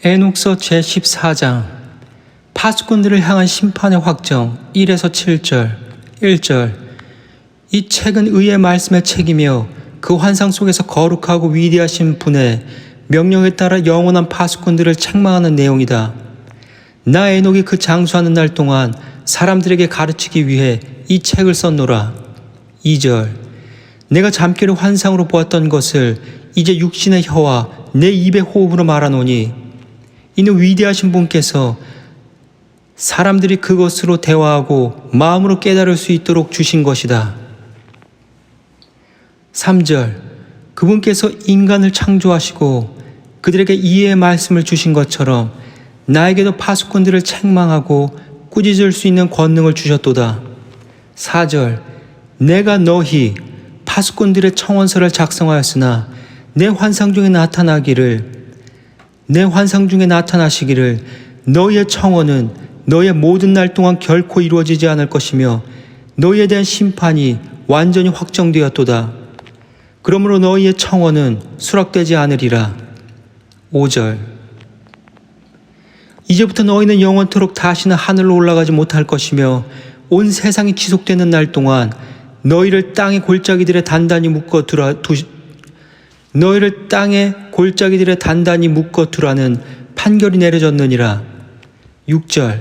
에녹서 제14장 파수꾼들을 향한 심판의 확정 1에서 7절 1절 이 책은 의의 말씀의 책이며 그 환상 속에서 거룩하고 위대하신 분의 명령에 따라 영원한 파수꾼들을 책망하는 내용이다. 나 에녹이 그 장수하는 날 동안 사람들에게 가르치기 위해 이 책을 썼노라. 2절 내가 잠결에 환상으로 보았던 것을 이제 육신의 혀와 내 입의 호흡으로 말하노니 이는 위대하신 분께서 사람들이 그것으로 대화하고 마음으로 깨달을 수 있도록 주신 것이다. 3절 그분께서 인간을 창조하시고 그들에게 이해의 말씀을 주신 것처럼 나에게도 파수꾼들을 책망하고 꾸짖을 수 있는 권능을 주셨도다. 4절 내가 너희 파수꾼들의 청원서를 작성하였으나 내 환상 중에 나타나시기를 너희의 청원은 너희의 모든 날 동안 결코 이루어지지 않을 것이며 너희에 대한 심판이 완전히 확정되었도다. 그러므로 너희의 청원은 수락되지 않으리라. 5절 이제부터 너희는 영원토록 다시는 하늘로 올라가지 못할 것이며 온 세상이 지속되는 날 동안 너희를 땅의 골짜기들에 단단히 묶어 두라는 판결이 내려졌느니라. 6절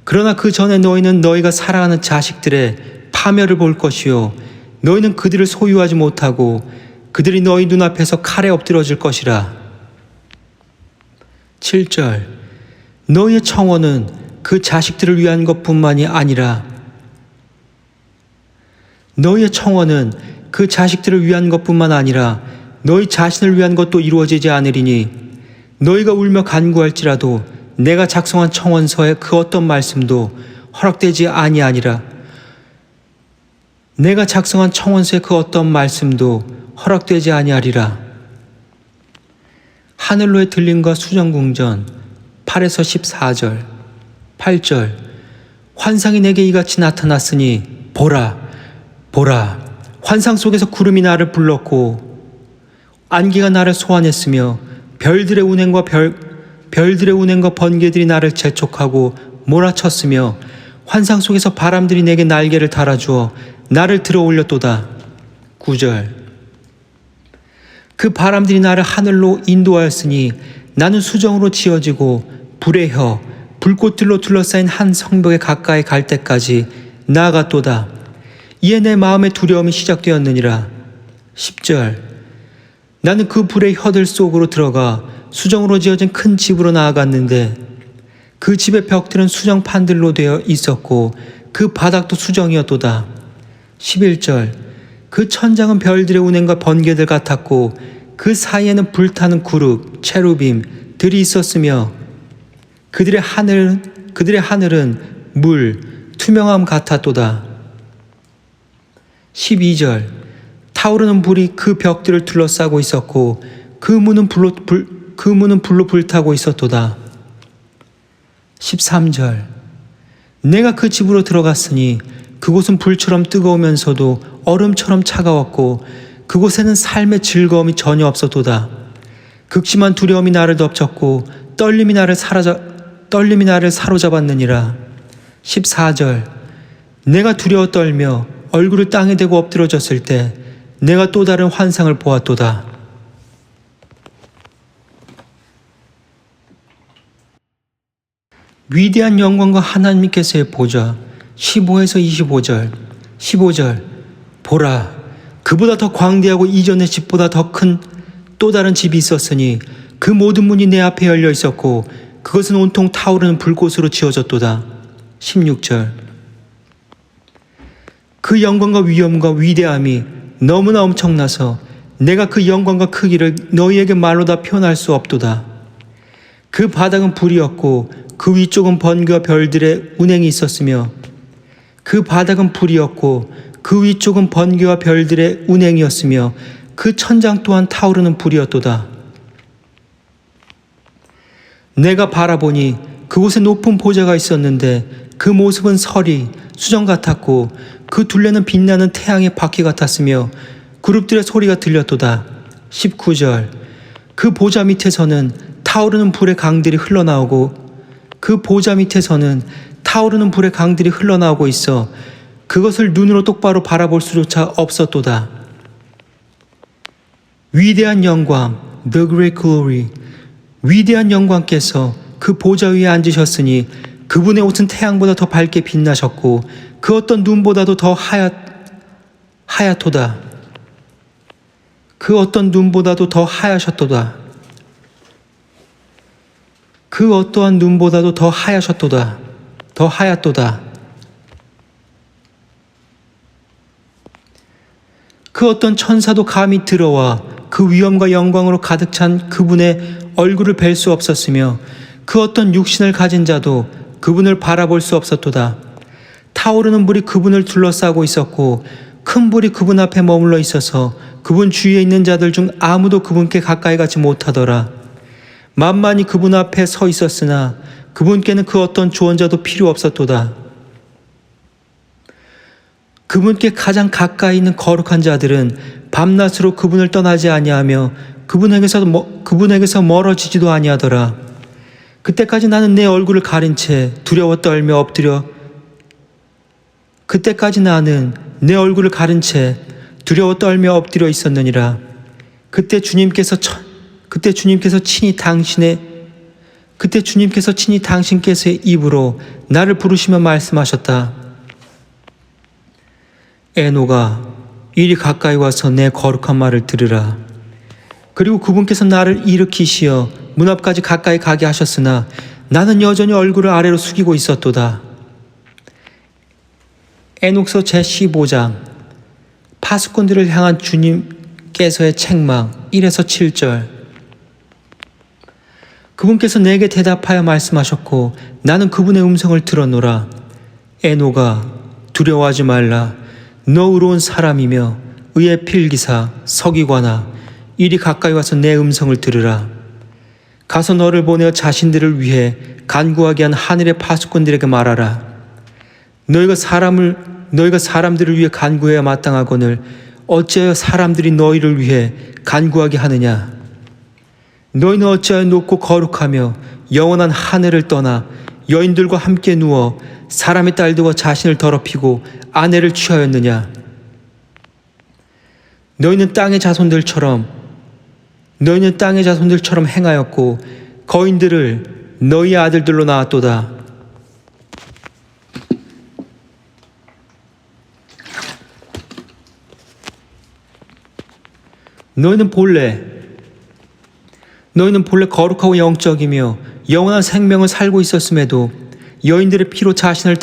그러나 그 전에 너희는 너희가 사랑하는 자식들의 파멸을 볼 것이요 너희는 그들을 소유하지 못하고 그들이 너희 눈앞에서 칼에 엎드러질 것이라. 7절 너희의 청원은 그 자식들을 위한 것뿐만이 아니라 너희 자신을 위한 것도 이루어지지 않으리니 너희가 울며 간구할지라도 내가 작성한 청원서의 그 어떤 말씀도 허락되지 아니하리라. 하늘로의 들림과 수정궁전 8에서 14절 8절 환상이 내게 이같이 나타났으니 보라 환상 속에서 구름이 나를 불렀고 안개가 나를 소환했으며 별들의 운행과 번개들이 나를 재촉하고 몰아쳤으며 환상 속에서 바람들이 내게 날개를 달아주어 나를 들어 올렸도다. 9절 그 바람들이 나를 하늘로 인도하였으니 나는 수정으로 지어지고 불의 혀 불꽃들로 둘러싸인 한 성벽에 가까이 갈 때까지 나아갔도다. 이에 내 마음의 두려움이 시작되었느니라. 10절 나는 그 불의 혀들 속으로 들어가 수정으로 지어진 큰 집으로 나아갔는데 그 집의 벽들은 수정판들로 되어 있었고 그 바닥도 수정이었도다. 11절 그 천장은 별들의 운행과 번개들 같았고 그 사이에는 불타는 그룹 체루빔들이 있었으며 그들의 하늘은 물 투명함 같았도다. 12절 타오르는 불이 그 벽들을 둘러싸고 있었고 그 문은 불로 불타고 있었도다. 13절 내가 그 집으로 들어갔으니 그곳은 불처럼 뜨거우면서도 얼음처럼 차가웠고 그곳에는 삶의 즐거움이 전혀 없었도다. 극심한 두려움이 나를 덮쳤고 떨림이 나를 사로잡았느니라. 14절 내가 두려워 떨며 얼굴을 땅에 대고 엎드러졌을 때 내가 또 다른 환상을 보았도다. 위대한 영광과 하나님께서의 보좌 15에서 25절 15절 보라 그보다 더 광대하고 이전의 집보다 더 큰 또 다른 집이 있었으니 그 모든 문이 내 앞에 열려 있었고 그것은 온통 타오르는 불꽃으로 지어졌도다. 16절 그 영광과 위엄과 위대함이 너무나 엄청나서 내가 그 영광과 크기를 너희에게 말로 다 표현할 수 없도다. 그 바닥은 불이었고 그 위쪽은 번개와 별들의 운행이 있었으며 그 천장 또한 타오르는 불이었도다. 내가 바라보니 그곳에 높은 보좌가 있었는데 그 모습은 설이 수정 같았고 그 둘레는 빛나는 태양의 바퀴 같았으며 그룹들의 소리가 들렸도다. 19절 그 보좌 밑에서는 타오르는 불의 강들이 흘러나오고 그 보좌 밑에서는 타오르는 불의 강들이 흘러나오고 있어 그것을 눈으로 똑바로 바라볼 수조차 없었도다. 위대한 영광, the great glory, 위대한 영광께서 그 보좌 위에 앉으셨으니 그분의 옷은 태양보다 더 밝게 빛나셨고 그 어떤 눈보다도 더 하얗도다. 그 어떤 눈보다도 더 하얗셨도다. 그 어떠한 눈보다도 더 하얗셨도다. 더 하얗도다. 그 어떤 천사도 감히 들어와 그 위엄과 영광으로 가득 찬 그분의 얼굴을 뵐 수 없었으며 그 어떤 육신을 가진 자도 그분을 바라볼 수 없었도다. 타오르는 불이 그분을 둘러싸고 있었고 큰 불이 그분 앞에 머물러 있어서 그분 주위에 있는 자들 중 아무도 그분께 가까이 가지 못하더라. 만만히 그분 앞에 서 있었으나 그분께는 그 어떤 조언자도 필요 없었도다. 그분께 가장 가까이 있는 거룩한 자들은 밤낮으로 그분을 떠나지 아니하며 그분에게서 멀어지지도 아니하더라. 그때까지 나는 내 얼굴을 가린 채 두려워 떨며 엎드려 있었느니라. 그때 주님께서 친히 당신께서의 입으로 나를 부르시며 말씀하셨다. 에노가 이리 가까이 와서 내 거룩한 말을 들으라. 그리고 그분께서 나를 일으키시어 문 앞까지 가까이 가게 하셨으나 나는 여전히 얼굴을 아래로 숙이고 있었도다. 에녹서 제15장 파수꾼들을 향한 주님께서의 책망 1에서 7절. 그분께서 내게 대답하여 말씀하셨고 나는 그분의 음성을 들었노라. 에녹아 두려워하지 말라. 너 의로운 사람이며 의의 필기사 서기관아 이리 가까이 와서 내 음성을 들으라. 가서 너를 보내어 자신들을 위해 간구하게 한 하늘의 파수꾼들에게 말하라. 너희가 사람들을 위해 간구해야 마땅하거늘 어찌하여 사람들이 너희를 위해 간구하게 하느냐. 너희는 어찌하여 높고 거룩하며 영원한 하늘을 떠나 여인들과 함께 누워 사람의 딸들과 자신을 더럽히고 아내를 취하였느냐. 너희는 땅의 자손들처럼 행하였고 거인들을 너희 아들들로 낳았도다. 너희는 본래 거룩하고 영적이며 영원한 생명을 살고 있었음에도 여인들의 피로 자신을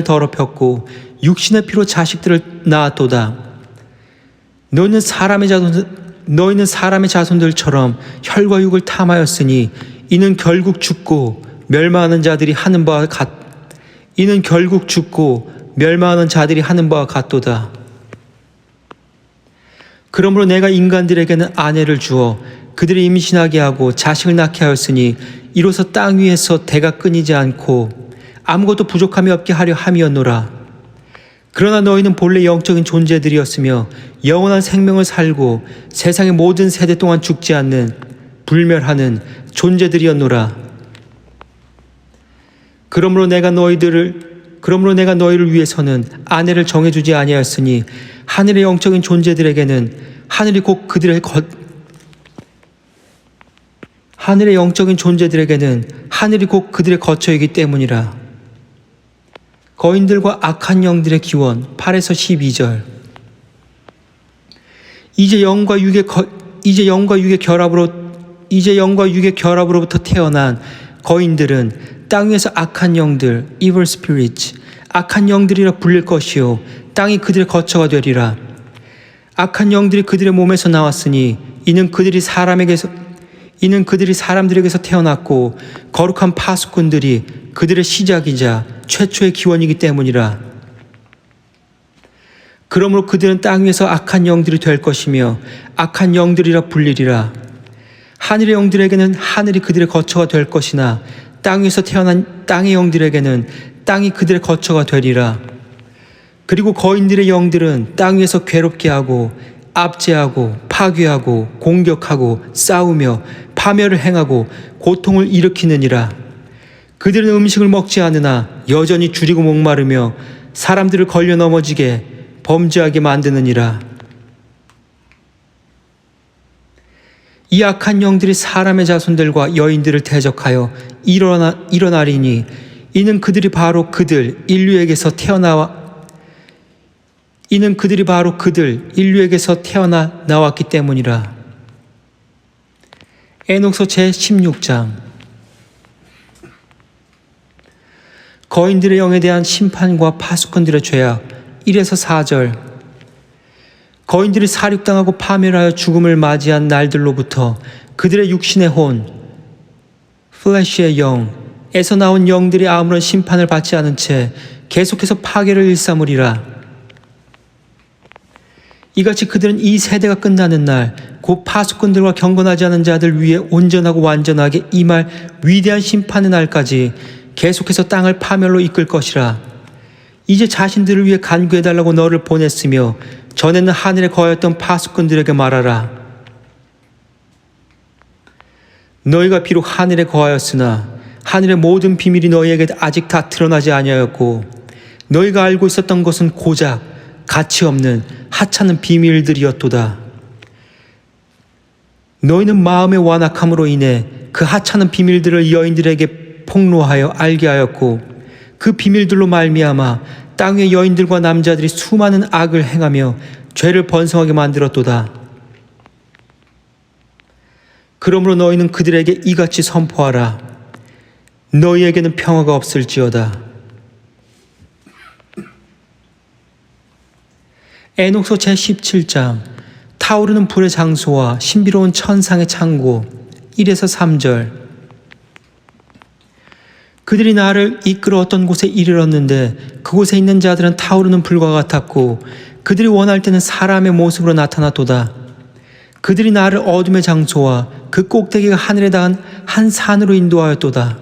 더럽혔고 육신의 피로 자식들을 낳았도다. 너희는 사람의 자손들처럼 혈과 육을 탐하였으니 이는 결국 죽고 멸망하는 자들이 하는 바와 같도다. 그러므로 내가 인간들에게는 아내를 주어 그들이 임신하게 하고 자식을 낳게 하였으니 이로써 땅 위에서 대가 끊이지 않고 아무것도 부족함이 없게 하려 함이었노라. 그러나 너희는 본래 영적인 존재들이었으며 영원한 생명을 살고 세상의 모든 세대 동안 죽지 않는 불멸하는 존재들이었노라. 그러므로 내가 너희를 위해서는 아내를 정해주지 아니하였으니 하늘의 영적인 존재들에게는 하늘이 곧 그들의 거처이기 때문이라. 거인들과 악한 영들의 기원 8에서 12절. 이제 영과 육의 결합으로부터 태어난 거인들은 땅 위에서 악한 영들 evil spirits 악한 영들이라 불릴 것이요 땅이 그들의 거처가 되리라. 악한 영들이 그들의 몸에서 나왔으니 이는 그들이 사람들에게서 태어났고 거룩한 파수꾼들이 그들의 시작이자 최초의 기원이기 때문이라. 그러므로 그들은 땅 위에서 악한 영들이 될 것이며 악한 영들이라 불리리라. 하늘의 영들에게는 하늘이 그들의 거처가 될 것이나 땅 위에서 태어난 땅의 영들에게는 땅이 그들의 거처가 되리라. 그리고 거인들의 영들은 땅 위에서 괴롭게 하고 압제하고 파괴하고 공격하고 싸우며 파멸을 행하고 고통을 일으키느니라. 그들은 음식을 먹지 않으나 여전히 줄이고 목마르며 사람들을 걸려 넘어지게 범죄하게 만드느니라. 이 악한 영들이 사람의 자손들과 여인들을 대적하여 일어나리니 이는 그들이 바로 그들 인류에게서 태어나 나왔기 때문이라. 에녹서 제16장. 거인들의 영에 대한 심판과 파수꾼들의 죄악. 1에서 4절. 거인들이 사륙당하고 파멸하여 죽음을 맞이한 날들로부터 그들의 육신의 혼, 플래시의 영에서 나온 영들이 아무런 심판을 받지 않은 채 계속해서 파괴를 일삼으리라. 이같이 그들은 이 세대가 끝나는 날 곧 파수꾼들과 경건하지 않은 자들 위에 온전하고 완전하게 임할 위대한 심판의 날까지 계속해서 땅을 파멸로 이끌 것이라. 이제 자신들을 위해 간구해달라고 너를 보냈으며 전에는 하늘에 거하였던 파수꾼들에게 말하라. 너희가 비록 하늘에 거하였으나 하늘의 모든 비밀이 너희에게 아직 다 드러나지 아니하였고 너희가 알고 있었던 것은 고작 가치 없는 하찮은 비밀들이었도다. 너희는 마음의 완악함으로 인해 그 하찮은 비밀들을 여인들에게 폭로하여 알게 하였고 그 비밀들로 말미암아 땅 위의 여인들과 남자들이 수많은 악을 행하며 죄를 번성하게 만들었도다. 그러므로 너희는 그들에게 이같이 선포하라. 너희에게는 평화가 없을지어다. 에녹서 제17장. 타오르는 불의 장소와 신비로운 천상의 창고. 1에서 3절. 그들이 나를 이끌어 어떤 곳에 이르렀는데 그곳에 있는 자들은 타오르는 불과 같았고 그들이 원할 때는 사람의 모습으로 나타났도다. 그들이 나를 어둠의 장소와 그 꼭대기가 하늘에 닿은 한 산으로 인도하였도다.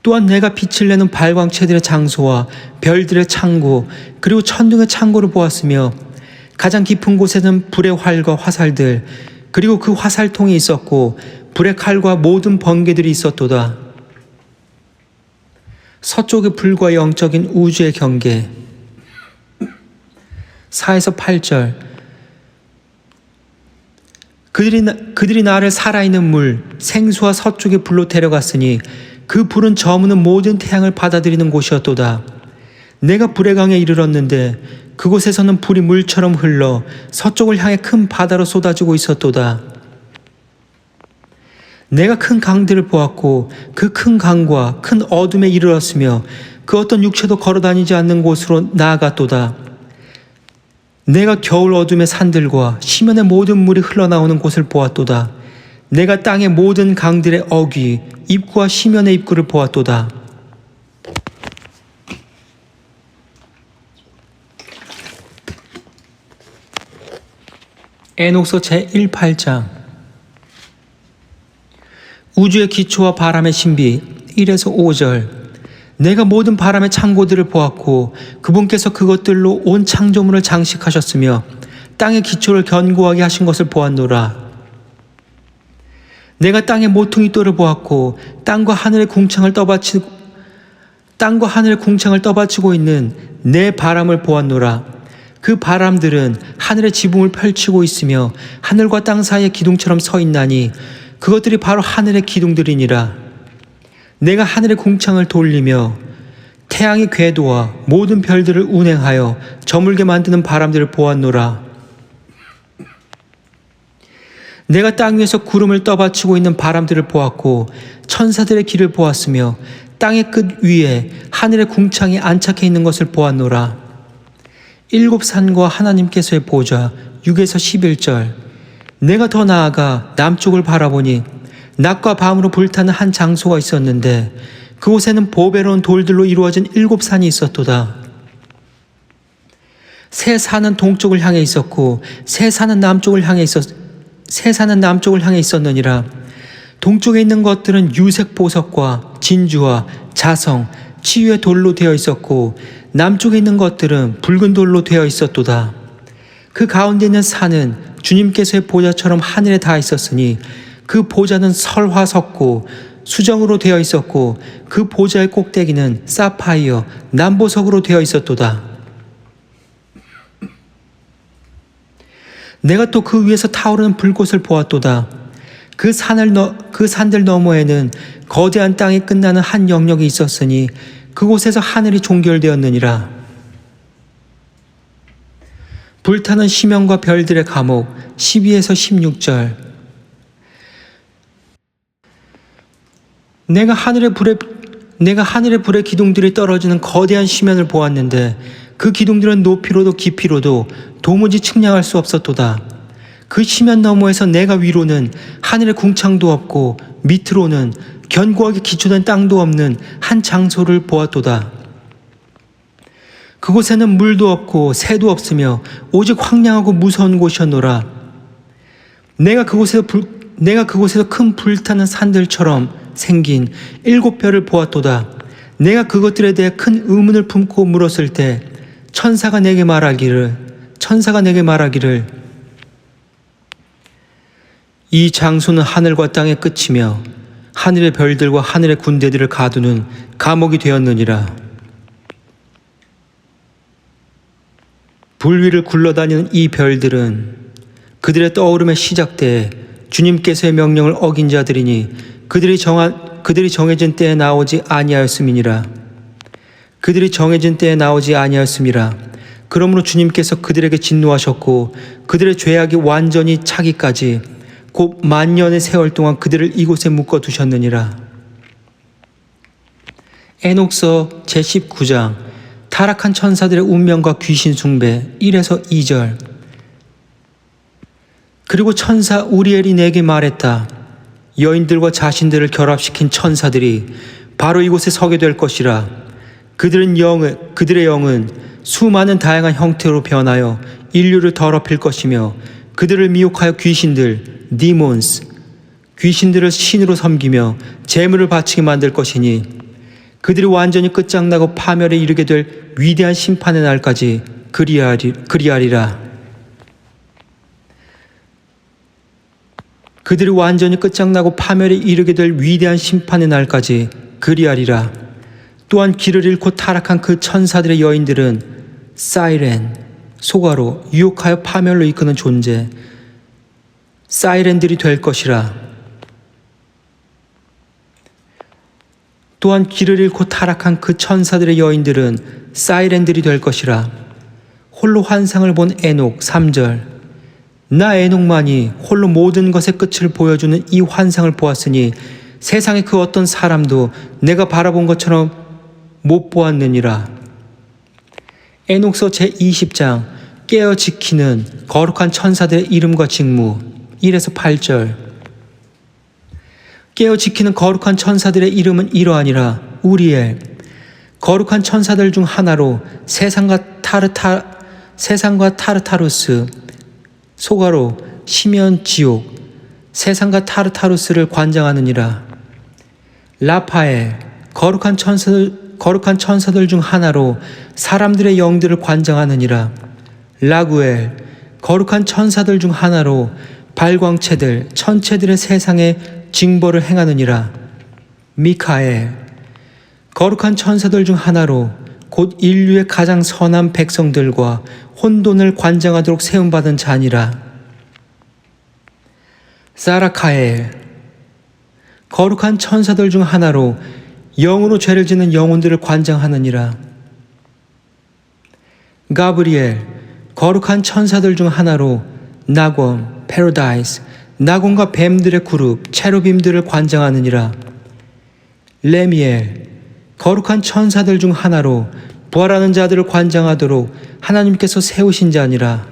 또한 내가 빛을 내는 발광체들의 장소와 별들의 창고 그리고 천둥의 창고를 보았으며 가장 깊은 곳에는 불의 활과 화살들 그리고 그 화살통이 있었고 불의 칼과 모든 번개들이 있었도다. 서쪽의 불과 영적인 우주의 경계. 4에서 8절. 그들이 나를 살아있는 물 생수와 서쪽의 불로 데려갔으니 그 불은 저무는 모든 태양을 받아들이는 곳이었도다. 내가 불의 강에 이르렀는데 그곳에서는 불이 물처럼 흘러 서쪽을 향해 큰 바다로 쏟아지고 있었도다. 내가 큰 강들을 보았고 그 큰 강과 큰 어둠에 이르렀으며 그 어떤 육체도 걸어다니지 않는 곳으로 나아갔도다. 내가 겨울 어둠의 산들과 시면의 모든 물이 흘러나오는 곳을 보았도다. 내가 땅의 모든 강들의 어귀, 입구와 시면의 입구를 보았도다. 에녹서 제18장. 우주의 기초와 바람의 신비. 1에서 5절. 내가 모든 바람의 창고들을 보았고 그분께서 그것들로 온 창조물을 장식하셨으며 땅의 기초를 견고하게 하신 것을 보았노라. 내가 땅의 모퉁이 돌을 보았고 땅과 하늘의 궁창을 떠받치고 있는 네 바람을 보았노라. 그 바람들은 하늘의 지붕을 펼치고 있으며 하늘과 땅 사이에 기둥처럼 서 있나니 그것들이 바로 하늘의 기둥들이니라. 내가 하늘의 궁창을 돌리며 태양의 궤도와 모든 별들을 운행하여 저물게 만드는 바람들을 보았노라. 내가 땅 위에서 구름을 떠받치고 있는 바람들을 보았고 천사들의 길을 보았으며 땅의 끝 위에 하늘의 궁창이 안착해 있는 것을 보았노라. 7 산과 하나님께서의 보좌. 6에서 11절. 내가 더 나아가 남쪽을 바라보니 낮과 밤으로 불타는 한 장소가 있었는데 그곳에는 보배로운 돌들로 이루어진 7 산이 있었도다. 세 산은 동쪽을 향해 있었고 세 산은 남쪽을 향해 있었느니라. 동쪽에 있는 것들은 유색 보석과 진주와 자성, 치유의 돌로 되어 있었고 남쪽에 있는 것들은 붉은 돌로 되어 있었도다. 그 가운데 있는 산은 주님께서의 보좌처럼 하늘에 닿아 있었으니 그 보좌는 설화 섰고 수정으로 되어 있었고 그 보좌의 꼭대기는 사파이어 남보석으로 되어 있었도다. 내가 또 그 위에서 타오르는 불꽃을 보았도다. 그 산들 너머에는 거대한 땅이 끝나는 한 영역이 있었으니 그곳에서 하늘이 종결되었느니라. 불타는 심연과 별들의 감옥 12에서 16절. 내가 하늘의 불의 기둥들이 떨어지는 거대한 심연을 보았는데 그 기둥들은 높이로도 깊이로도 도무지 측량할 수 없었도다. 그 심연 너머에서 내가 위로는 하늘의 궁창도 없고 밑으로는 견고하게 기초된 땅도 없는 한 장소를 보았도다. 그곳에는 물도 없고 새도 없으며 오직 황량하고 무서운 곳이었노라. 내가 그곳에서 큰 불타는 산들처럼 생긴 7별을 보았도다. 내가 그것들에 대해 큰 의문을 품고 물었을 때 천사가 내게 말하기를 이 장소는 하늘과 땅의 끝이며 하늘의 별들과 하늘의 군대들을 가두는 감옥이 되었느니라. 불 위를 굴러다니는 이 별들은 그들의 떠오름의 시작대에 주님께서의 명령을 어긴 자들이니 그들이 정해진 때에 나오지 아니하였음이니라. 그러므로 주님께서 그들에게 진노하셨고 그들의 죄악이 완전히 차기까지 곧 만년의 세월 동안 그들을 이곳에 묶어두셨느니라. 에녹서 제19장 타락한 천사들의 운명과 귀신 숭배 1에서 2절. 그리고 천사 우리엘이 내게 말했다. 여인들과 자신들을 결합시킨 천사들이 바로 이곳에 서게 될 것이라. 그들의 영은 수많은 다양한 형태로 변하여 인류를 더럽힐 것이며 그들을 미혹하여 디몬스, 귀신들을 신으로 섬기며 재물을 바치게 만들 것이니 그들이 완전히 끝장나고 파멸에 이르게 될 위대한 심판의 날까지 그리하리라. 그들이 완전히 끝장나고 파멸에 이르게 될 위대한 심판의 날까지 그리하리라. 또한 길을 잃고 타락한 그 천사들의 여인들은 사이렌, 소가로 유혹하여 파멸로 이끄는 존재, 사이렌들이 될 것이라. 또한 길을 잃고 타락한 그 천사들의 여인들은 사이렌들이 될 것이라. 홀로 환상을 본 에녹 3절. 나 에녹만이 홀로 모든 것의 끝을 보여주는 이 환상을 보았으니 세상의 그 어떤 사람도 내가 바라본 것처럼 못 보았느니라. 에녹서 제20장 깨어 지키는 거룩한 천사들의 이름과 직무 1에서 8절. 깨어 지키는 거룩한 천사들의 이름은 이러하니라. 우리엘, 거룩한 천사들 중 하나로 세상과 타르타루스, 소가로 심연 지옥, 세상과 타르타루스를 관장하느니라. 라파엘, 거룩한 천사들 중 하나로 사람들의 영들을 관장하느니라. 라구엘, 거룩한 천사들 중 하나로 발광체들, 천체들의 세상에 징벌을 행하느니라. 미카엘, 거룩한 천사들 중 하나로 곧 인류의 가장 선한 백성들과 혼돈을 관장하도록 세움받은 자니라. 사라카엘, 거룩한 천사들 중 하나로 영으로 죄를 짓는 영혼들을 관장하느니라. 가브리엘, 거룩한 천사들 중 하나로 나곰, 패러다이스, 나곰과 뱀들의 그룹, 체루빔들을 관장하느니라. 레미엘, 거룩한 천사들 중 하나로 부활하는 자들을 관장하도록 하나님께서 세우신 자니라.